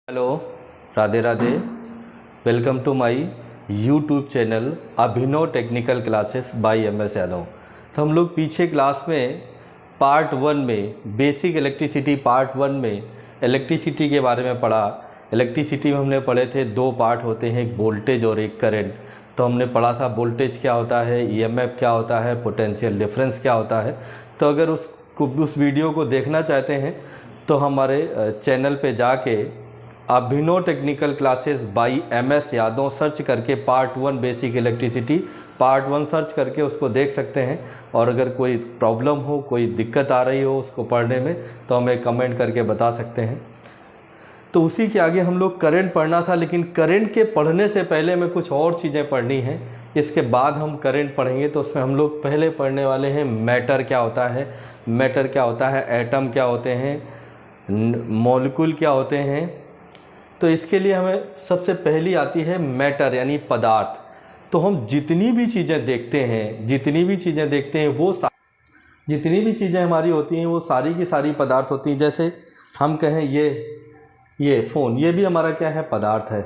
Hello, Radhe Radhe. Welcome to my YouTube channel Abhinav technical classes by MS Yadav. तो हम लोग पीछे क्लास में पार्ट 1 में बेसिक इलेक्ट्रिसिटी पार्ट 1 में इलेक्ट्रिसिटी के बारे में पढ़ा। इलेक्ट्रिसिटी में हमने पढ़े थे दो पार्ट होते हैं, एक वोल्टेज और एक करंट। तो हमने पढ़ा था वोल्टेज क्या होता है, EMF क्या होता है, पोटेंशियल डिफरेंस क्या होता है। तो अगर उस वीडियो को देखना चाहते हैं तो हमारे चैनल पे जाके Abhinav technical classes by MS Yadav search करके part 1 basic electricity part 1 search करके उसको देख सकते हैं। और अगर कोई प्रॉब्लम हो, कोई दिक्कत आ रही हो उसको पढ़ने में, तो हमें कमेंट करके बता सकते हैं। तो उसी के आगे हम लोग करंट पढ़ना था, लेकिन करंट के पढ़ने से पहले हमें कुछ और चीज़ें पढ़नी हैं। इसके बाद हम करंट पढ़ेंगे। तो उसमें हम लोग पहले पढ़ने वाले हैं मैटर क्या होता है, मैटर क्या होता है, एटम क्या होते हैं, मॉलिक्यूल क्या होते हैं। तो इसके लिए हमें सबसे पहली आती है मैटर यानी पदार्थ। तो हम जितनी भी चीज़ें देखते हैं, जितनी भी चीज़ें हमारी होती हैं वो सारी की सारी पदार्थ होती हैं। जैसे हम कहें ये फ़ोन, ये भी हमारा क्या है, पदार्थ है।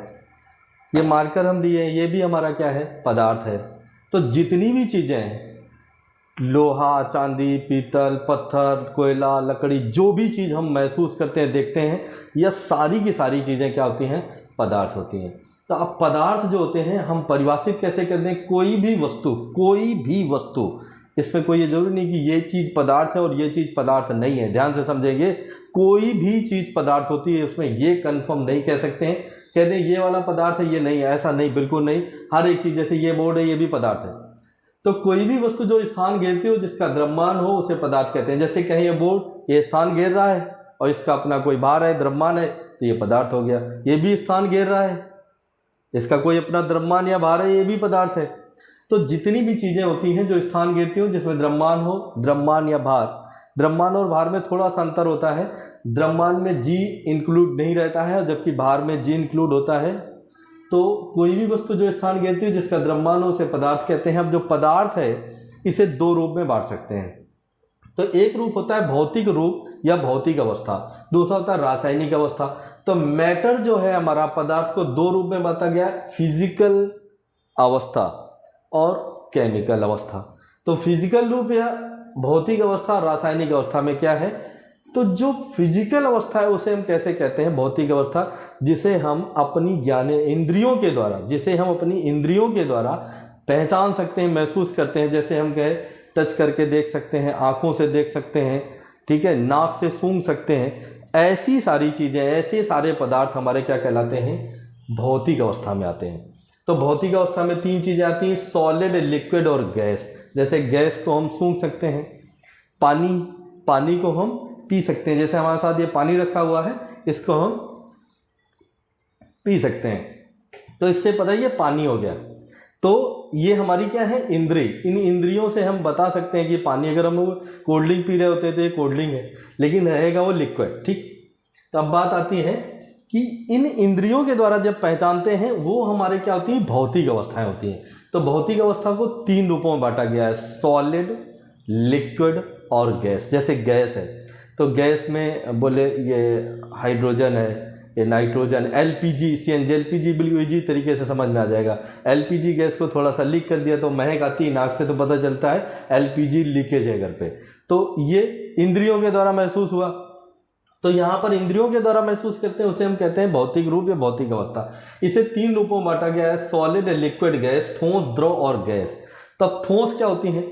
ये मार्कर हम दिए हैं, ये भी हमारा क्या है, पदार्थ है। तो जितनी भी चीज़ें हैं, लोहा, चांदी, पीतल, पत्थर, कोयला, लकड़ी, जो भी चीज़ हम महसूस करते हैं, देखते हैं, यह सारी की सारी चीज़ें क्या होती हैं, पदार्थ होती हैं। तो अब पदार्थ जो होते हैं हम परिभाषित कैसे करते हैं, कोई भी वस्तु, इसमें कोई ये जरूरी नहीं कि ये चीज़ पदार्थ है और ये चीज़ पदार्थ नहीं है। ध्यान से समझेंगे, कोई भी चीज़ पदार्थ होती है, उसमें ये कन्फर्म नहीं कह सकते हैं, कह दें ये वाला पदार्थ है, ये नहीं है, ऐसा नहीं, बिल्कुल नहीं। हर एक चीज़, जैसे ये बोर्ड है, ये भी पदार्थ है। तो कोई भी वस्तु जो स्थान घेरती हो, जिसका द्रव्यमान हो, उसे पदार्थ कहते हैं। जैसे कहीं ये बोर्ड, ये स्थान घेर रहा है और इसका अपना कोई भार है, द्रव्यमान है, तो ये पदार्थ हो गया। ये भी स्थान घेर रहा है, इसका कोई अपना द्रव्यमान या भार है, ये भी पदार्थ है। तो जितनी भी चीज़ें होती हैं जो स्थान घेरती हो, जिसमें द्रव्यमान हो, द्रव्यमान या भार, द्रव्यमान और भार में थोड़ा सा अंतर होता है। द्रव्यमान में G इंक्लूड नहीं रहता है, जबकि भार में G इंक्लूड होता है। तो कोई भी वस्तु जो स्थान घेरती है, जिसका द्रव्यमान हो, उसे पदार्थ कहते हैं। अब जो पदार्थ है, इसे दो रूप में बांट सकते हैं। तो एक रूप होता है भौतिक रूप या भौतिक अवस्था, दूसरा होता है रासायनिक अवस्था। तो मैटर जो है हमारा, पदार्थ को दो रूप में बांटा गया है, फिजिकल अवस्था और केमिकल अवस्था। तो फिजिकल रूप या भौतिक अवस्था, रासायनिक अवस्था में क्या है, तो जो फिजिकल अवस्था है उसे हम कैसे कहते हैं, भौतिक अवस्था, जिसे हम अपनी इंद्रियों के द्वारा पहचान सकते हैं, महसूस करते हैं। जैसे हम कहें, टच करके देख सकते हैं, आंखों से देख सकते हैं, ठीक है, नाक से सूंघ सकते हैं। ऐसी सारी चीज़ें, ऐसे सारे पदार्थ हमारे क्या कहलाते हैं, भौतिक अवस्था में आते हैं। तो भौतिक अवस्था में तीन चीज़ें आती हैं, सॉलिड, लिक्विड और गैस। जैसे गैस को हम सूंघ सकते हैं, पानी को हम पी सकते हैं। जैसे हमारे साथ ये पानी रखा हुआ है, इसको हम पी सकते हैं, तो इससे पता है ये पानी हो गया। तो ये हमारी क्या है, इंद्रिय। इन इंद्रियों से हम बता सकते हैं कि पानी, अगर हम कोल्ड ड्रिंक पी रहे होते तो ये कोल्ड ड्रिंक है, लेकिन रहेगा वो लिक्विड, ठीक। तो अब बात आती है कि इन इंद्रियों के द्वारा जब पहचानते हैं, वो हमारे क्या होती हैं, भौतिक अवस्थाएं होती हैं। तो भौतिक अवस्था को तीन रूपों में बांटा गया है, सॉलिड, लिक्विड और गैस। जैसे गैस है, तो गैस में बोले ये हाइड्रोजन है, ये नाइट्रोजन, LPG, CNG, LPG बिल्कुल ईजी तरीके से समझ में आ जाएगा। LPG गैस को थोड़ा सा लीक कर दिया तो महक आती है नाक से, तो पता चलता है LPG लीकेज है घर पे। तो ये इंद्रियों के द्वारा महसूस हुआ। तो यहाँ पर इंद्रियों के द्वारा महसूस करते हैं, उसे हम कहते हैं भौतिक रूप या भौतिक अवस्था। इसे तीन रूपों में बांटा गया है, सॉलिड, लिक्विड, गैस, ठोस, द्रव और गैस। तब ठोस क्या होती हैं,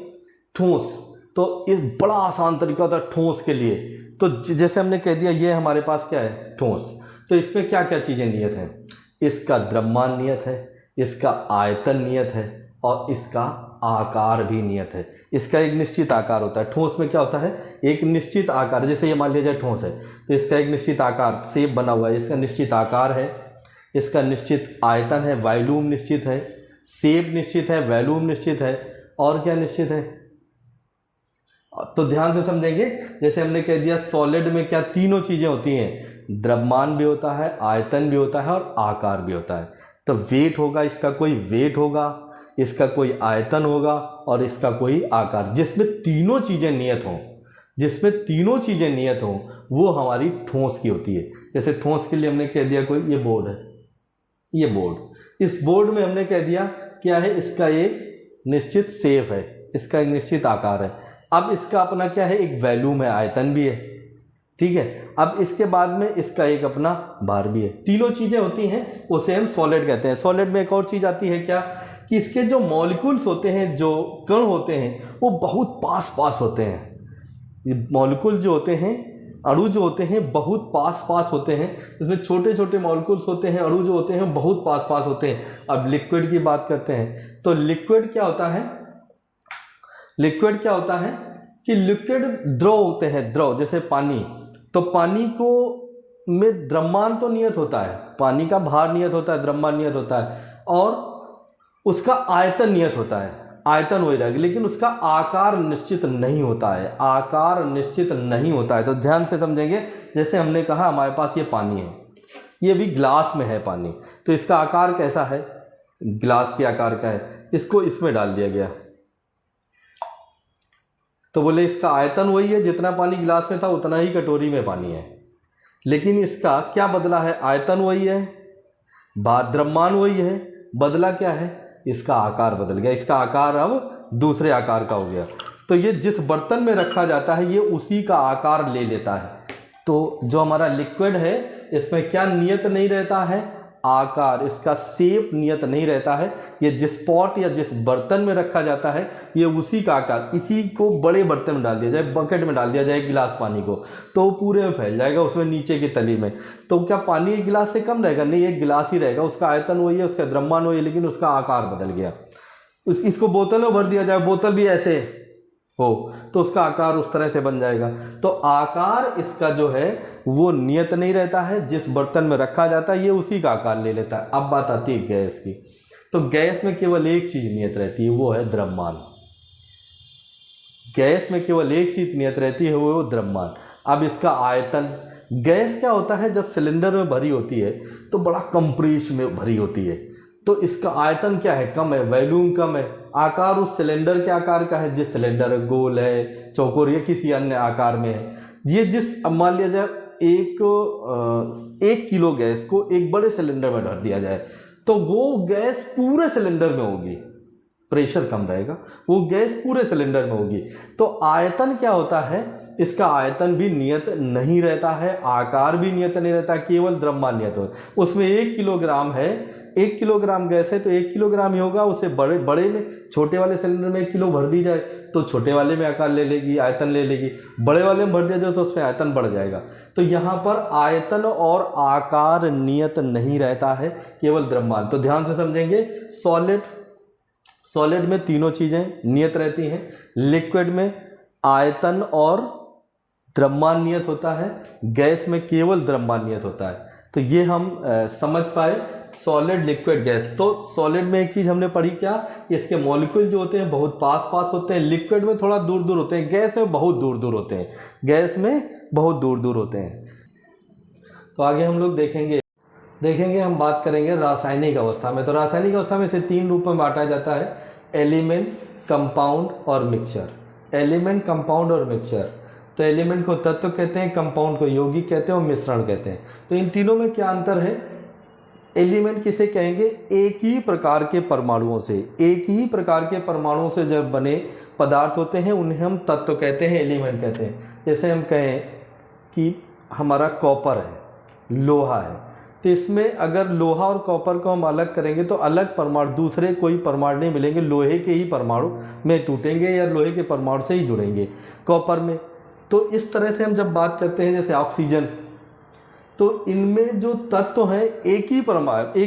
ठोस तो इस बड़ा आसान तरीका होता है ठोस के लिए। तो जैसे हमने कह दिया, ये हमारे पास क्या है, ठोस। तो इसमें क्या क्या चीज़ें नियत हैं, इसका द्रव्यमान नियत है, इसका आयतन नियत है और इसका आकार भी नियत है। इसका एक निश्चित आकार होता है। ठोस में क्या होता है, एक निश्चित आकार। जैसे ये मान लीजिए ठोस है, तो इसका एक निश्चित आकार, शेप बना हुआ है, इसका निश्चित आकार है, इसका निश्चित आयतन है, वॉल्यूम निश्चित है, शेप निश्चित है, वॉल्यूम निश्चित है, और क्या निश्चित है। तो ध्यान से समझेंगे, जैसे हमने कह दिया सॉलिड में क्या तीनों चीज़ें होती हैं, द्रव्यमान भी होता है, आयतन भी होता है और आकार भी होता है। तो वेट होगा, इसका कोई वेट होगा, इसका कोई आयतन होगा और इसका कोई आकार। जिसमें तीनों चीज़ें नियत हों, वो हमारी ठोस की होती है। जैसे ठोस के लिए हमने कह दिया कोई ये बोर्ड है, ये बोर्ड, इस बोर्ड में हमने कह दिया क्या है, इसका एक निश्चित शेप है, इसका एक निश्चित आकार है। अब इसका अपना क्या है, एक वॉल्यूम है, आयतन भी है, ठीक है। अब इसके बाद में इसका एक अपना भार भी है। तीनों चीज़ें होती हैं उसे हम सॉलिड कहते हैं। सॉलिड में एक और चीज़ आती है क्या, कि इसके जो मॉलिक्यूल्स होते हैं, जो कण होते हैं, वो बहुत पास पास होते हैं। ये मॉलिक्यूल जो होते हैं, अणु जो होते हैं, बहुत पास पास होते हैं। इसमें छोटे छोटे मॉलिक्यूल्स होते हैं, अणु जो होते हैं बहुत पास पास होते हैं। अब लिक्विड की बात करते हैं तो लिक्विड क्या होता है, लिक्विड क्या होता है कि लिक्विड द्रव होते हैं, द्रव जैसे पानी। तो पानी को में द्रव्यमान तो नियत होता है, पानी का भार नियत होता है, द्रव्यमान नियत होता है, और उसका आयतन नियत होता है, आयतन वही रहेगा, लेकिन उसका आकार निश्चित नहीं होता है, आकार निश्चित नहीं होता है। तो ध्यान से समझेंगे, जैसे हमने कहा हमारे पास ये पानी है, ये भी ग्लास में है पानी, तो इसका आकार कैसा है, ग्लास के आकार का है। इसको इसमें डाल दिया गया तो बोले इसका आयतन वही है, जितना पानी गिलास में था उतना ही कटोरी में पानी है, लेकिन इसका क्या बदला है, आयतन वही है, द्रव्यमान वही है, बदला क्या है, इसका आकार बदल गया, इसका आकार अब दूसरे आकार का हो गया। तो ये जिस बर्तन में रखा जाता है ये उसी का आकार ले लेता है। तो जो हमारा लिक्विड है इसमें क्या नियत नहीं रहता है, आकार, इसका शेप नियत नहीं रहता है। ये जिस पॉट या जिस बर्तन में रखा जाता है ये उसी का आकार, इसी को बड़े बर्तन में डाल दिया जाए, बकेट में डाल दिया जाए गिलास पानी को, तो वो पूरे में फैल जाएगा, उसमें नीचे की तली में। तो क्या पानी एक गिलास से कम रहेगा, नहीं, एक गिलास ही रहेगा, उसका आयतन वही है, उसका द्रव्यमान वही है, लेकिन उसका आकार बदल गया। इसको बोतल में भर दिया जाए, बोतल भी ऐसे हो तो उसका आकार उस तरह से बन जाएगा। तो आकार इसका जो है वो नियत नहीं रहता है, जिस बर्तन में रखा जाता है ये उसी का आकार ले लेता है। अब बात आती है गैस की। तो गैस में केवल एक चीज नियत रहती है, वो है द्रव्यमान। गैस में केवल एक चीज नियत रहती है, वो द्रव्यमान। अब इसका आयतन, गैस क्या होता है, जब सिलेंडर में भरी होती है तो बड़ा कंप्रेस में भरी होती है, तो इसका आयतन क्या है, कम है, वॉल्यूम कम है, आकार उस सिलेंडर के आकार का है, जिस सिलेंडर गोल है, चौकोर या किसी अन्य आकार में है। ये जिस, अब मान लिया जाए एक किलो गैस को एक बड़े सिलेंडर में भर दिया जाए तो वो गैस पूरे सिलेंडर में होगी, प्रेशर कम रहेगा, वो गैस पूरे सिलेंडर में होगी। तो आयतन क्या होता है, इसका आयतन भी नियत नहीं रहता है, आकार भी नियत नहीं रहता, केवल द्रव्यमान नियत हो। उसमें 1 किलोग्राम है, 1 किलोग्राम गैस है तो 1 किलोग्राम ही होगा। उसे बड़े में, छोटे वाले सिलेंडर में 1 किलो भर दी जाए तो छोटे वाले में आकार ले लेगी, आयतन ले लेगी। बड़े वाले में भर दिया जाए तो उसमें आयतन बढ़ जाएगा। तो यहाँ पर आयतन और आकार नियत नहीं रहता है, केवल द्रव्यमान। तो ध्यान से समझेंगे, सॉलिड में तीनों चीज़ें नियत रहती हैं, लिक्विड में आयतन और द्रव्यमान नियत होता है, गैस में केवल द्रव्यमान नियत होता है। तो ये हम समझ पाए सॉलिड, लिक्विड, गैस। तो सॉलिड में एक चीज़ हमने पढ़ी क्या, इसके मॉलिक्यूल जो होते हैं बहुत पास पास होते हैं, लिक्विड में थोड़ा दूर दूर होते हैं, गैस में बहुत दूर दूर होते हैं, गैस में बहुत दूर दूर होते हैं। तो आगे हम लोग देखेंगे हम बात करेंगे रासायनिक अवस्था में। तो रासायनिक अवस्था में इसे 3 रूप में बांटा जाता है, एलिमेंट, कंपाउंड और मिक्सचर। एलिमेंट, कंपाउंड और मिक्सचर। तो एलिमेंट को तत्व कहते हैं, कंपाउंड को यौगिक कहते हैं और मिश्रण कहते हैं। तो इन तीनों में क्या अंतर है, एलिमेंट किसे कहेंगे, एक ही प्रकार के परमाणुओं से, एक ही प्रकार के परमाणुओं से जब बने पदार्थ होते हैं उन्हें हम तत्व कहते हैं, एलिमेंट कहते हैं। जैसे हम कहें कि हमारा कॉपर है, लोहा है, तो इसमें अगर लोहा और कॉपर को हम अलग करेंगे तो अलग परमाणु, दूसरे कोई परमाणु नहीं मिलेंगे, लोहे के ही परमाणु में टूटेंगे या लोहे के परमाणु से ही जुड़ेंगे कॉपर में। तो इस तरह से हम जब बात करते हैं जैसे ऑक्सीजन, तो इनमें जो तत्व हैं एक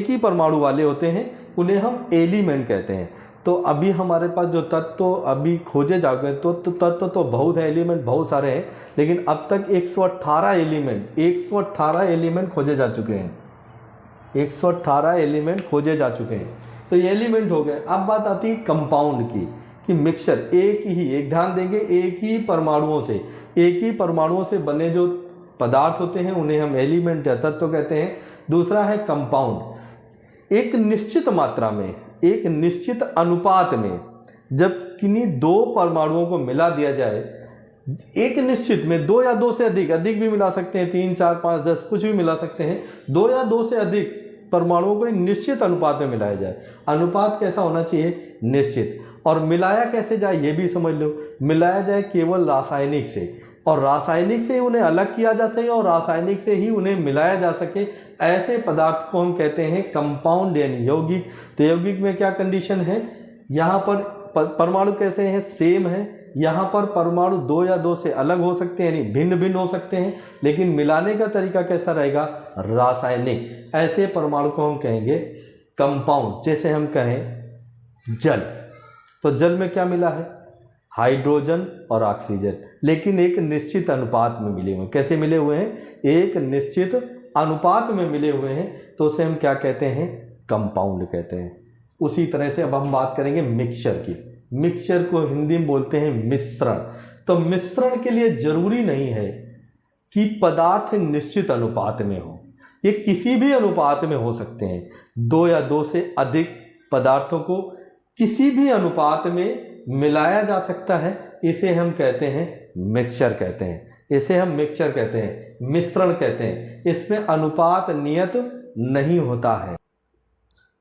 ही परमाणु वाले होते हैं, उन्हें हम एलिमेंट कहते हैं। तो अभी हमारे पास जो तत्व अभी खोजे जाओगे तो तत्व तो बहुत है, एलिमेंट बहुत सारे हैं, लेकिन अब तक 118 एलिमेंट खोजे जा चुके हैं, 118 एलिमेंट खोजे जा चुके हैं। तो ये एलिमेंट हो गए। अब बात आती है कंपाउंड की, कि मिक्सचर, एक ध्यान देंगे, एक ही परमाणुओं से बने जो पदार्थ होते हैं उन्हें हम एलिमेंट या तत्व कहते हैं। दूसरा है कंपाउंड, एक निश्चित मात्रा में, एक निश्चित अनुपात में जब किन्हीं 2 परमाणुओं को मिला दिया जाए एक निश्चित में 2 या 2 से अधिक भी मिला सकते हैं, 3, 4, 5, 10 कुछ भी मिला सकते हैं, 2 या 2 से अधिक परमाणुओं को एक निश्चित अनुपात में मिलाया जाए। अनुपात कैसा होना चाहिए? निश्चित। और मिलाया कैसे जाए ये भी समझ लो। मिलाया जाए केवल रासायनिक से, और रासायनिक से उन्हें अलग किया जा सके और रासायनिक से ही उन्हें मिलाया जा सके, ऐसे पदार्थ को हम कहते हैं कंपाउंड यानी यौगिक। तो यौगिक में क्या कंडीशन है? यहाँ पर परमाणु कैसे हैं? सेम है। यहाँ पर परमाणु 2 या 2 से अलग हो सकते हैं, यानी भिन्न भिन्न हो सकते हैं, लेकिन मिलाने का तरीका कैसा रहेगा? रासायनिक। ऐसे परमाणु को हम कहेंगे कंपाउंड। जैसे हम कहें जल, तो जल में क्या मिला है? हाइड्रोजन और ऑक्सीजन, लेकिन एक निश्चित अनुपात में मिले हुए हैं। कैसे मिले हुए हैं? एक निश्चित अनुपात में मिले हुए हैं, तो उसे हम क्या कहते हैं? कंपाउंड कहते हैं। उसी तरह से अब हम बात करेंगे मिक्सचर की। मिक्सचर को हिंदी में बोलते हैं मिश्रण। तो मिश्रण के लिए जरूरी नहीं है कि पदार्थ निश्चित अनुपात में हो, ये किसी भी अनुपात में हो सकते हैं। 2 या 2 से अधिक पदार्थों को किसी भी अनुपात में मिलाया जा सकता है, इसे हम कहते हैं मिक्सचर कहते हैं। इसे हम मिक्सचर कहते हैं, मिश्रण कहते हैं। इसमें अनुपात नियत नहीं होता है।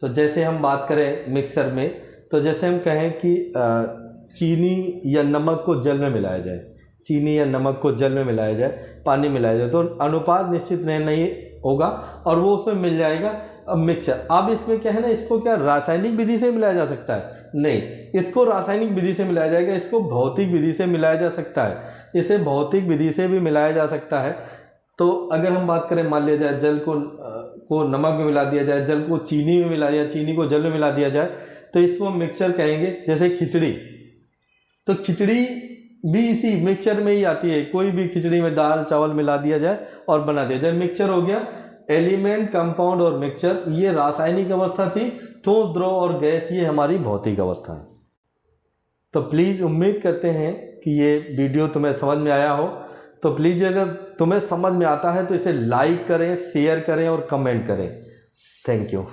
तो जैसे हम बात करें मिक्सचर में, तो जैसे हम कहें कि चीनी या नमक को जल में मिलाया जाए, चीनी या नमक को जल में मिलाया जाए, पानी मिलाया जाए, तो अनुपात निश्चित नहीं होगा और वो उसमें मिल जाएगा मिक्सचर। अब इसमें क्या है ना, इसको क्या रासायनिक विधि से मिलाया जा सकता है? नहीं, इसको रासायनिक विधि से मिलाया जाएगा, इसको भौतिक विधि से मिलाया जा सकता है। इसे भौतिक विधि से भी मिलाया जा सकता है। तो अगर हम बात करें, मान लिया जाए जल को नमक में मिला दिया जाए, जल को चीनी में मिला दिया, चीनी को जल में मिला दिया जाए, तो इसको मिक्सचर कहेंगे। जैसे खिचड़ी, तो खिचड़ी भी इसी मिक्सचर में ही आती है। कोई भी खिचड़ी में दाल चावल मिला दिया जाए और बना दिया जाए, मिक्सचर हो गया। एलिमेंट, कंपाउंड और मिक्सचर, ये रासायनिक अवस्था थी। ठोस, द्रव और गैस, ये हमारी भौतिक अवस्था है। तो प्लीज़ उम्मीद करते हैं कि ये वीडियो तुम्हें समझ में आया हो। तो प्लीज़ अगर तुम्हें समझ में आता है तो इसे लाइक करें, शेयर करें और कमेंट करें। Thank you.